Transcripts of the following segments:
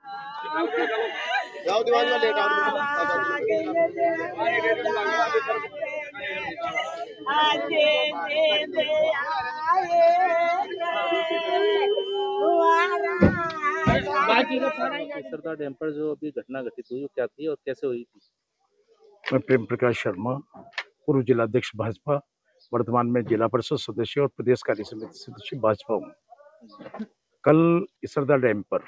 जाओ दीवान में लेट आओ। सरदार डैम पर जो अभी घटना घटित हुई वो क्या थी और कैसे हुई थी? मैं प्रेम प्रकाश शर्मा, पूर्व जिलाध्यक्ष भाजपा, वर्तमान में जिला परिषद सदस्य और प्रदेश कार्य समिति सदस्य भाजपा हूँ। कल इसरदा डैम पर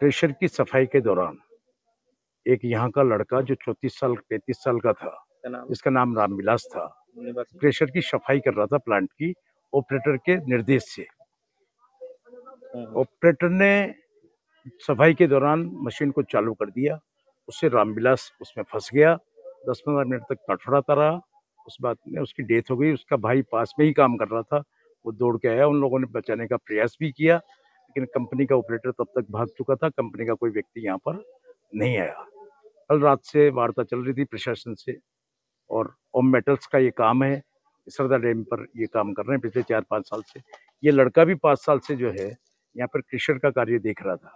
क्रेशर की सफाई के दौरान एक यहाँ का लड़का जो 34 साल का था, जिसका नाम रामविलास था, क्रेशर की सफाई कर रहा था प्लांट की ऑपरेटर के निर्देश से। ऑपरेटर ने सफाई के दौरान मशीन को चालू कर दिया, उससे रामविलास उसमें फंस गया। 10-15 मिनट तक तड़फड़ाता रहा। उस बात में उसकी डेथ हो गई। उसका भाई पास में ही काम कर रहा था, वो दौड़ के आया। उन लोगों ने बचाने का प्रयास भी किया, लेकिन कंपनी का ऑपरेटर तब तक भाग चुका था। कंपनी का कोई व्यक्ति यहाँ पर नहीं आया। कल रात से वार्ता चल रही थी प्रशासन से, और ओम मेटल्स का ये काम है, इसरदा डैम पर ये काम कर रहे हैं पिछले 4-5 साल से। ये लड़का भी 5 साल से जो है यहाँ पर क्रेशर का कार्य देख रहा था।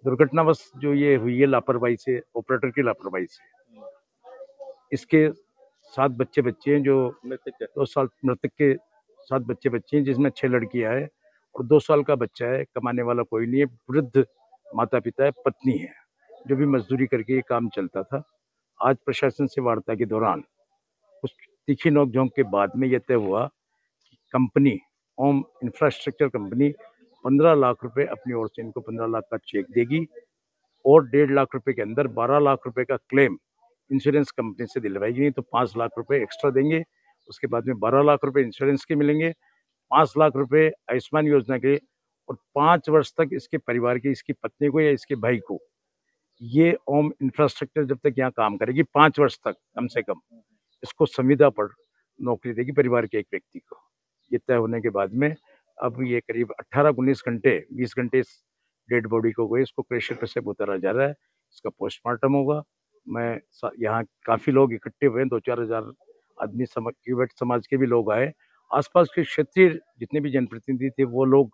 दुर्घटनावश जो ये हुई है लापरवाही से, ऑपरेटर की लापरवाही से। इसके 7 बच्चे हैं, जो 2 साल मृतक के 7 बच्चे हैं, जिसमें 6 लड़कियां हैं और 2 साल का बच्चा है। कमाने वाला कोई नहीं है, वृद्ध माता पिता है, पत्नी है, जो भी मजदूरी करके ये काम चलता था। आज प्रशासन से वार्ता के दौरान कुछ तीखी नोकझोंक के बाद में यह तय हुआ कि कंपनी ओम इंफ्रास्ट्रक्चर कंपनी 15 लाख रुपए अपनी ओर से इनको 15 लाख का चेक देगी, और 1.5 लाख रुपए के अंदर 12 लाख रुपए का क्लेम इंश्योरेंस कंपनी से दिलवाएगी। नहीं तो 5 लाख रुपए एक्स्ट्रा देंगे। उसके बाद में 12 लाख रुपए इंश्योरेंस के मिलेंगे, 5 लाख रुपए आयुष्मान योजना के, और 5 वर्ष तक इसके परिवार के, इसकी पत्नी को या इसके भाई को, ये ओम इंफ्रास्ट्रक्चर जब तक यहाँ काम करेगी 5 वर्ष तक कम से कम, इसको संविदा पर नौकरी देगी परिवार के एक व्यक्ति को। ये तय होने के बाद में अब ये करीब 18-19 घंटे 20 घंटे इस डेड बॉडी को गए, इसको क्रेशर पे से उतारा जा रहा है। इसका पोस्टमार्टम होगा। मैं यहाँ काफी लोग इकट्ठे हुए हैं, 2-4 हजार आदमी, क्यूबेट समाज के भी लोग आए। आसपास के क्षेत्रीय जितने भी जनप्रतिनिधि थे वो लोग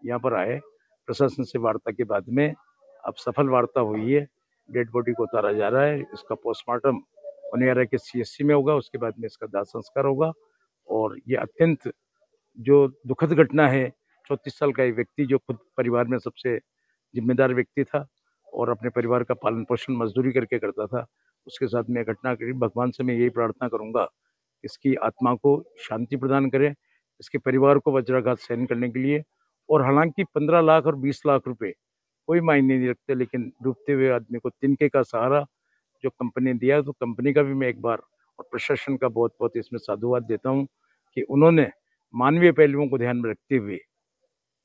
यहाँ पर आए। प्रशासन से वार्ता के बाद में अब सफल वार्ता हुई है। डेड बॉडी को उतारा जा रहा है। इसका पोस्टमार्टम होनियारा के सीएससी में होगा। उसके बाद में इसका दाह संस्कार होगा। और ये अत्यंत जो दुखद घटना है, 34 साल का एक व्यक्ति जो खुद परिवार में सबसे जिम्मेदार व्यक्ति था और अपने परिवार का पालन पोषण मजदूरी करके करता था, उसके साथ में घटना करी। भगवान से मैं यही प्रार्थना करूंगा, इसकी आत्मा को शांति प्रदान करें, इसके परिवार को वज्राघात सहन करने के लिए। और हालांकि 15 लाख और 20 लाख रुपए कोई मायने नहीं रखते, लेकिन डूबते हुए आदमी को तिनके का सहारा जो कंपनी ने दिया, तो कंपनी का भी मैं एक बार और प्रशासन का बहुत बहुत इसमें साधुवाद देता हूँ कि उन्होंने मानवीय पहलुओं को ध्यान में रखते हुए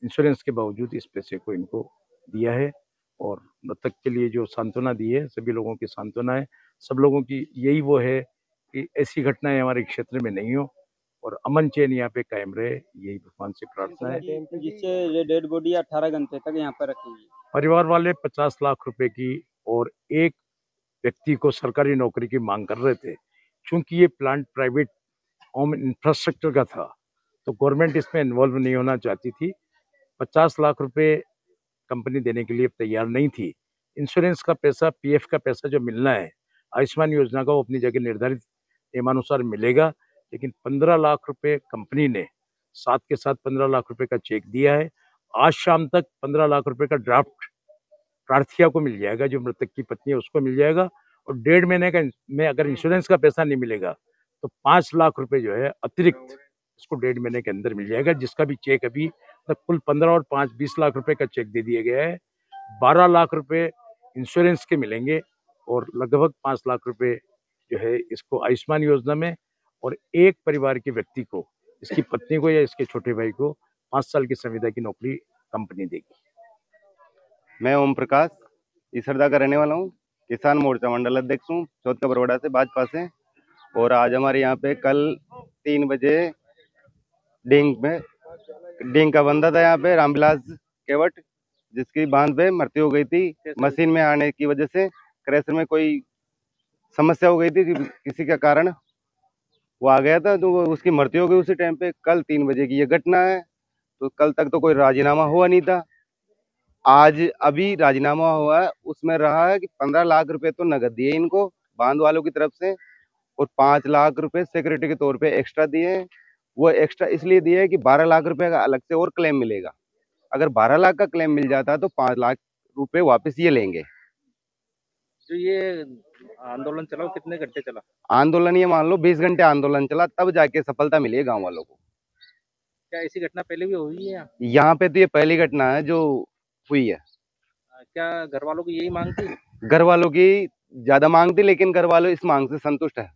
इंश्योरेंस के बावजूद इस पैसे को इनको दिया है। और मृतक के लिए जो सांत्वना दी है, सभी लोगों की सांत्वना है। सब लोगों की यही वो है कि ऐसी घटनाएं हमारे क्षेत्र में नहीं हो और अमन चैन यहाँ पे कायम रहे, यही भगवान से प्रार्थना है। जिससे डेड बॉडी 18 घंटे तक यहाँ पर रखी हुई। परिवार वाले 50 लाख रुपए की और एक व्यक्ति को सरकारी नौकरी की मांग कर रहे थे। क्योंकि ये प्लांट प्राइवेट होम इंफ्रास्ट्रक्चर का था, तो गवर्नमेंट इसमें इन्वॉल्व नहीं होना चाहती थी। 50 लाख रुपए कंपनी देने के लिए तैयार नहीं थी। इंश्योरेंस का पैसा, पीएफ का पैसा जो मिलना है, आयुष्मान योजना का, वो अपनी जगह निर्धारित नियमानुसार मिलेगा। लेकिन 15 लाख रुपए कंपनी ने साथ के साथ 15 लाख रुपए का चेक दिया है। आज शाम तक 15 लाख रुपए का ड्राफ्ट प्रार्थिया को मिल जाएगा, जो मृतक की पत्नी है उसको मिल जाएगा। और 1.5 महीने का में अगर इंश्योरेंस का पैसा नहीं मिलेगा तो 5 लाख रुपए जो है अतिरिक्त इसको 1.5 महीने के अंदर मिल जाएगा, जिसका भी चेक अभी तक कुल 15 और 5 20 लाख रुपए का चेक दे दिया गया है। 12 लाख रुपए इंश्योरेंस के मिलेंगे और लगभग 5 लाख रुपए जो है इसको आयुष्मान योजना में, और एक परिवार के व्यक्ति को, इसकी पत्नी को या इसके छोटे भाई को 5 साल की संविदा की नौकरी कंपनी देगी। मैं ओम प्रकाश इसरदा का रहने वाला हूँ, किसान मोर्चा मंडल अध्यक्ष हूँ, चौथा बरवाड़ा से, भाजपा से। और आज हमारे यहाँ पे कल 3 बजे डिंग का बंदा था यहाँ पे, रामविलास केवट, जिसकी बांध पे मृत्यु हो गई थी। मशीन में आने की वजह से क्रैशर में कोई समस्या हो गई थी किसी का कारण, वो आ गया था तो उसकी मृत्यु हो गई उसी टाइम पे। कल 3 बजे की ये घटना है। तो कल तक तो कोई राजीनामा हुआ नहीं था, आज अभी राजीनामा हुआ है, उसमें रहा है कि 15 लाख रुपए तो नगद दिए इनको बांध वालों की तरफ से, और 5 लाख रुपए सिक्योरिटी के तौर पे एक्स्ट्रा दिए हैं। वो एक्स्ट्रा इसलिए दिए हैं कि 12 लाख रुपए का अलग से और क्लेम मिलेगा। अगर 12 लाख का क्लेम मिल जाता तो 5 लाख रुपए वापस ये लेंगे। जो ये आंदोलन चला वो कितने घंटे चला? आंदोलन ये मान लो 20 घंटे आंदोलन चला, तब जाके सफलता मिली है गाँव वालों को। क्या ऐसी घटना पहले भी हुई है यहाँ? यहाँ पे तो ये पहली घटना है जो हुई है। क्या घर वालों की यही मांग थी? घर वालों की ज्यादा मांग थी, लेकिन घर वालों इस मांग से संतुष्ट है।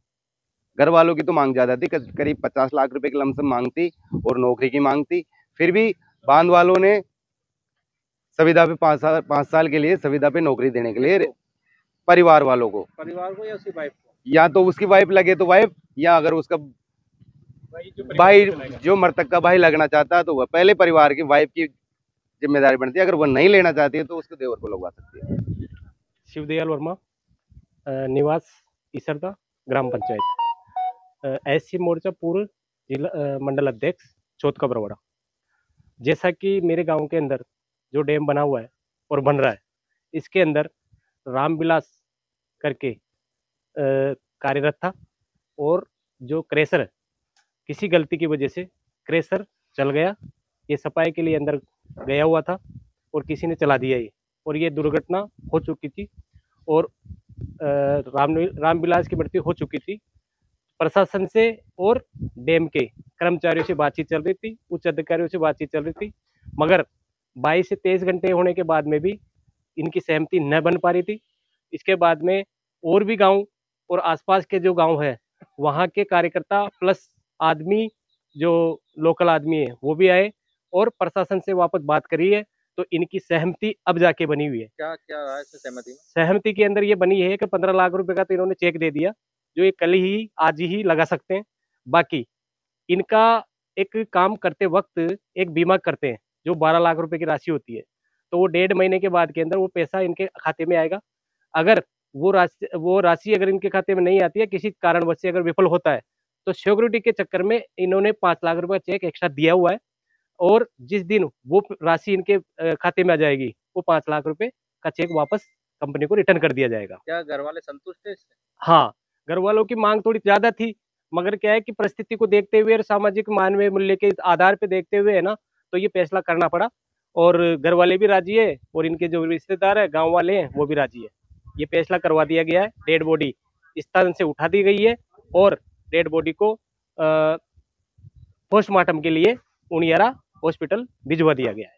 घर वालों की तो मांग ज्यादा थी, करीब 50 लाख रुपए की लमसम मांग थी और नौकरी की मांग थी। फिर भी बांध वालों ने संविदा पे 5 साल के लिए संविदा पे नौकरी देने के लिए परिवार वालों को, परिवार को या उसकी वाइफ को? या तो उसकी वाइफ लगे तो वाइफ, या अगर उसका भाई जो मृतक का भाई लगना चाहता है तो वह पहले परिवार की वाइफ की जिम्मेदारी बनती है। अगर वो नहीं लेना चाहती है तो उसके देवर को लगवा सकती है। शिवदयाल वर्मा, निवास इसरदा, ग्राम पंचायत, एससी मोर्चा पूर्व जिला मंडल अध्यक्ष चौथ बरवाड़ा। जैसा कि मेरे गांव के अंदर जो डैम बना हुआ है और बन रहा है, इसके अंदर रामविलास करके कार्यरत था, और जो क्रेशर है, किसी गलती की वजह से क्रेशर चल गया। ये सफाई के लिए अंदर गया हुआ था और किसी ने चला दिया ये, और ये दुर्घटना हो चुकी थी और रामविलास की मृत्यु हो चुकी थी। प्रशासन से और डैम के कर्मचारियों से बातचीत चल रही थी, उच्च अधिकारियों से बातचीत चल रही थी, मगर 22 से 23 घंटे होने के बाद में भी इनकी सहमति न बन पा रही थी। इसके बाद में और भी गांव और आसपास के जो गांव है वहाँ के कार्यकर्ता प्लस आदमी, जो लोकल आदमी है, वो भी आए और प्रशासन से वापस बात करी है, तो इनकी सहमति अब जाके बनी हुई है। क्या क्या रहा है सहमति में? सहमति के अंदर ये बनी है कि 15 लाख रुपए का तो इन्होंने चेक दे दिया, जो ये कल ही आज ही लगा सकते हैं। बाकी इनका एक काम करते वक्त एक बीमा करते हैं जो 12 लाख रुपए की राशि होती है, तो वो 1.5 महीने के बाद के अंदर वो पैसा इनके खाते में आएगा। अगर वो राशि अगर इनके खाते में नहीं आती है, किसी कारणवश से अगर विफल होता है, तो सिक्योरिटी के चक्कर में इन्होंने 5 लाख रुपए का चेक एक्स्ट्रा दिया हुआ है, और जिस दिन वो राशि इनके खाते में आ जाएगी, वो 5 लाख रुपए का चेक वापस कंपनी को रिटर्न कर दिया जाएगा। क्या घर वाले संतुष्ट है इससे? हाँ, घर वालों की मांग थोड़ी ज्यादा थी, मगर क्या है कि परिस्थिति को देखते हुए और सामाजिक मानवीय मूल्य के आधार पे देखते हुए है ना, तो ये फैसला करना पड़ा, और घर वाले भी राजी है और इनके जो रिश्तेदार है, गांव वाले हैं, वो भी राजी है। ये फैसला करवा दिया गया है, डेड बॉडी स्थान से उठा दी गई है और डेड बॉडी को पोस्टमार्टम के लिए उनियारा हॉस्पिटल भिजवा दिया गया है।